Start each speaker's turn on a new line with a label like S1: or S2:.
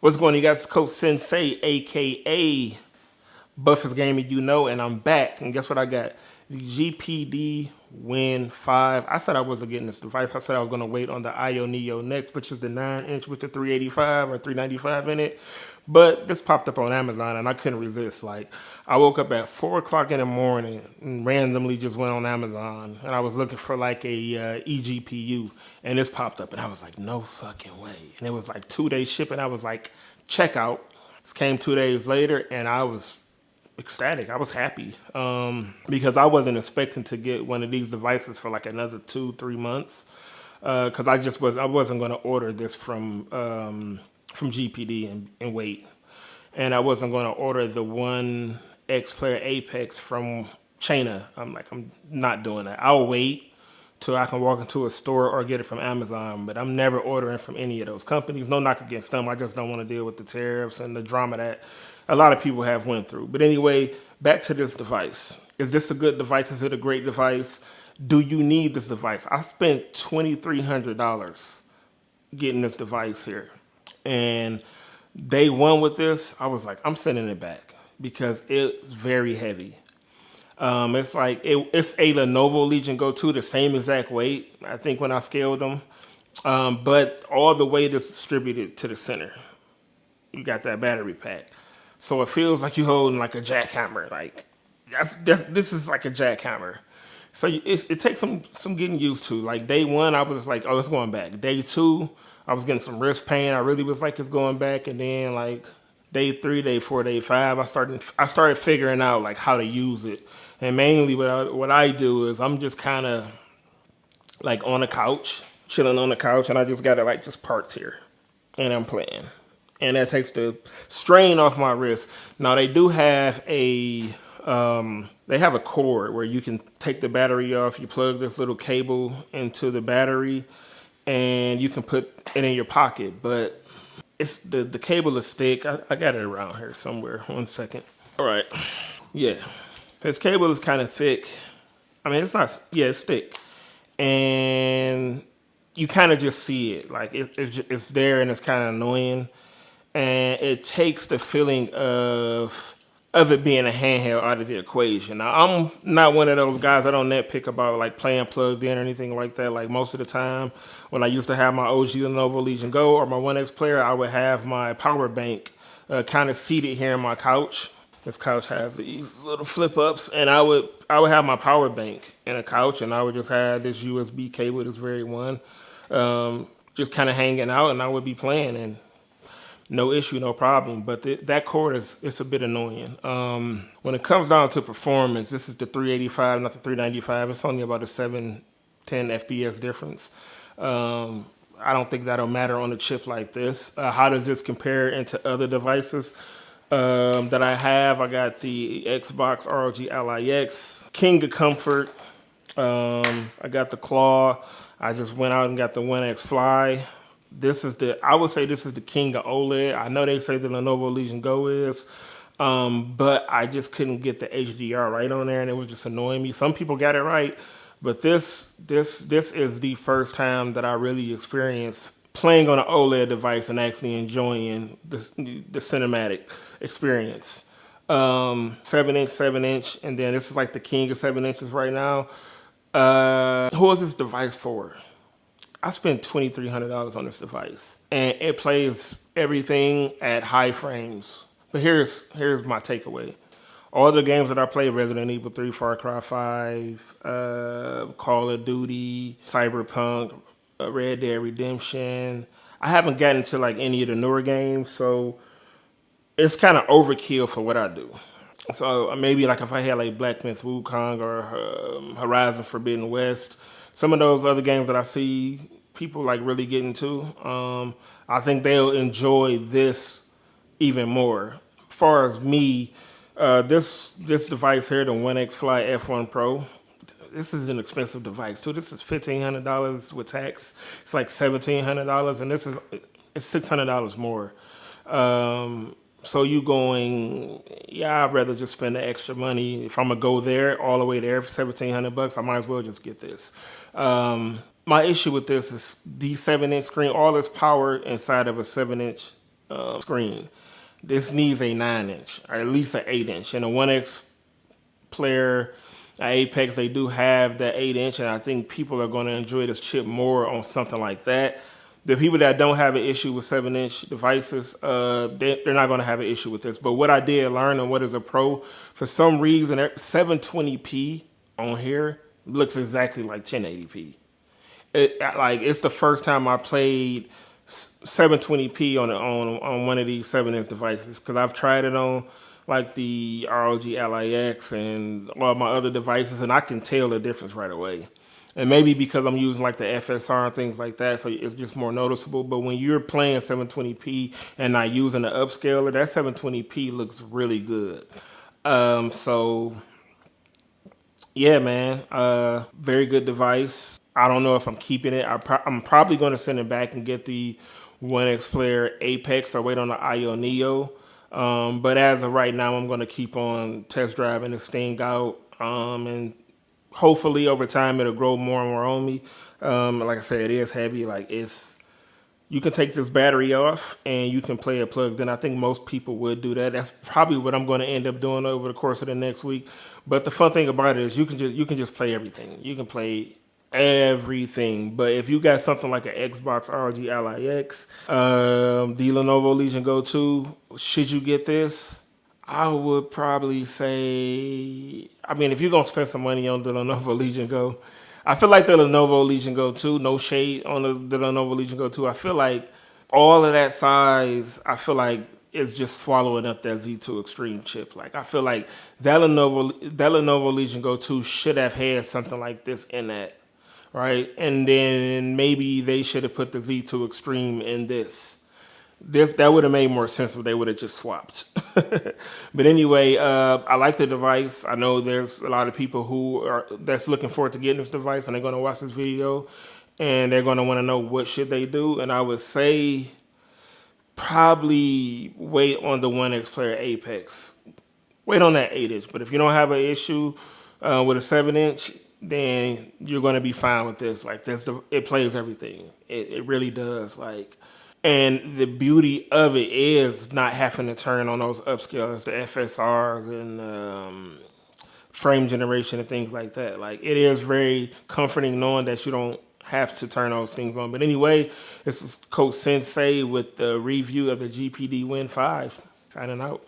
S1: What's going on, you guys? Coach Sensei, aka Buffers Gaming, and I'm back. And guess what I got? The GPD Win 5. I said I wasn't getting this device. I said I was going to wait on the IO Neo next, which is the 9-inch with the 385 or 395 in it. But this popped up on Amazon and I couldn't resist. Like, I woke up at 4 o'clock in the morning and randomly just went on Amazon and I was looking for like a eGPU, and this popped up and I was like, no fucking way. And it was like 2-day shipping. I was like, checkout. This came 2 days later and I was ecstatic. I was happy because I wasn't expecting to get one of these devices for like another 2-3 months because I wasn't going to order this from GPD and wait, and I wasn't going to order the One X Player Apex from China. I'm not doing that. I'll wait till I can walk into a store or get it from Amazon, but I'm never ordering from any of those companies. No knock against them. I just don't want to deal with the tariffs and the drama that a lot of people have went through. But anyway, back to this device. Is this a good device? Is it a great device? Do you need this device? I spent $2,300 getting this device here. And day one with this, I was like, I'm sending it back because it's very heavy. It's like it's a Lenovo Legion Go 2, the same exact weight, I think, when I scaled them. But all the weight is distributed to the center. You got that battery pack. So it feels like you're holding like a jackhammer. Like this is like a jackhammer. So it takes some getting used to. Like day one, I was just like, oh, it's going back. Day two, I was getting some wrist pain. I really was like, it's going back. And then like day 3, day 4, day 5, I started figuring out like how to use it. And mainly what I do is I'm just kind of like on the couch, chilling on the couch, and I just got it like just parked here, and I'm playing. And that takes the strain off my wrist. Now they do have a cord where you can take the battery off. You plug this little cable into the battery, and you can put it in your pocket. But it's the cable is thick. I got it around here somewhere. 1 second. All right. Yeah, this cable is kind of thick. I mean, it's not. Yeah, it's thick, and you kind of just see it. Like it's there, and it's kind of annoying. And it takes the feeling of it being a handheld out of the equation. Now, I'm not one of those guys. I don't nitpick about like playing plugged in or anything like that. Like most of the time, when I used to have my OG Lenovo Legion Go or my One X Player, I would have my power bank kind of seated here on my couch. This couch has these little flip ups, and I would have my power bank in a couch, and I would just have this USB cable, this very one, just kind of hanging out, and I would be playing and. No issue, no problem. But that cord it's a bit annoying. When it comes down to performance, this is the 385, not the 395. It's only about a 710 FPS difference. I don't think that'll matter on a chip like this. How does this compare into other devices that I have? I got the Xbox ROG Ally X, King of Comfort. I got the Claw. I just went out and got the One X Fly. I would say this is the king of OLED. I know they say the Lenovo Legion Go is, but I just couldn't get the HDR right on there, and it was just annoying me. Some people got it right, but this is the first time that I really experienced playing on an OLED device and actually enjoying the cinematic experience. 7-inch, and then this is like the king of 7 inches right now. Who is this device for? I spent $2,300 on this device, and it plays everything at high frames. But here's my takeaway. All the games that I played, Resident Evil 3, Far Cry 5, Call of Duty, Cyberpunk, Red Dead Redemption, I haven't gotten to like any of the newer games, so it's kind of overkill for what I do. So maybe like if I had like Black Myth Wukong or Horizon Forbidden West, some of those other games that I see people like really get into, I think they'll enjoy this even more. As far as me, this device here, the One X Fly F1 Pro, this is an expensive device too. This is $1,500 with tax. It's like $1,700, and it's $600 more. So you going, yeah, I'd rather just spend the extra money. If I'm gonna go there, all the way there for $1,700, I might as well just get this. My issue with this is the 7-inch screen, all this power inside of a 7-inch screen. This needs a 9-inch or at least an 8-inch. And a 1X player at Apex, they do have that 8-inch, and I think people are going to enjoy this chip more on something like that. The people that don't have an issue with 7-inch devices, they're not going to have an issue with this. But what I did learn and what is a pro, for some reason, 720p on here looks exactly like 1080p. It's the first time I played 720p on one of these 7-inch devices, because I've tried it on like the ROG LIX and all my other devices, and I can tell the difference right away. And maybe because I'm using like the FSR and things like that, so it's just more noticeable. But when you're playing 720p and not using the upscaler, that 720p looks really good. So yeah, man, very good device. I don't know if I'm keeping it. I'm probably going to send it back and get the 1X Player Apex or wait on the IO Neo. But as of right now, I'm going to keep on test driving this thing out. And hopefully over time, it'll grow more and more on me. Like I said, it is heavy. You can take this battery off and you can play it plugged in. I think most people would do that. That's probably what I'm going to end up doing over the course of the next week. But the fun thing about it is you can just play everything. You can play everything. But if you got something like an Xbox ROG LIX, the Lenovo Legion Go 2, should you get this? I would probably say, I mean, if you're going to spend some money on the Lenovo Legion Go, I feel like the Lenovo Legion Go 2, no shade on the Lenovo Legion Go 2, I feel like all of that size, I feel like it's just swallowing up that Z2 Extreme chip. Like, I feel like that Lenovo Legion Go 2 should have had something like this in that, right? And then maybe they should have put the Z2 Extreme in this. That would have made more sense if they would have just swapped. But anyway, I like the device. I know there's a lot of people that's looking forward to getting this device, and they're going to watch this video, and they're going to want to know what should they do. And I would say probably wait on the 1X Player Apex. Wait on that 8-inch. But if you don't have an issue with a 7-inch, then you're going to be fine with this. Like, it plays everything. It really does. And the beauty of it is not having to turn on those upscalers, the FSRs and frame generation and things like that. Like, it is very comforting knowing that you don't have to turn those things on. But anyway, this is Coach Sensei with the review of the GPD Win 5. Signing out.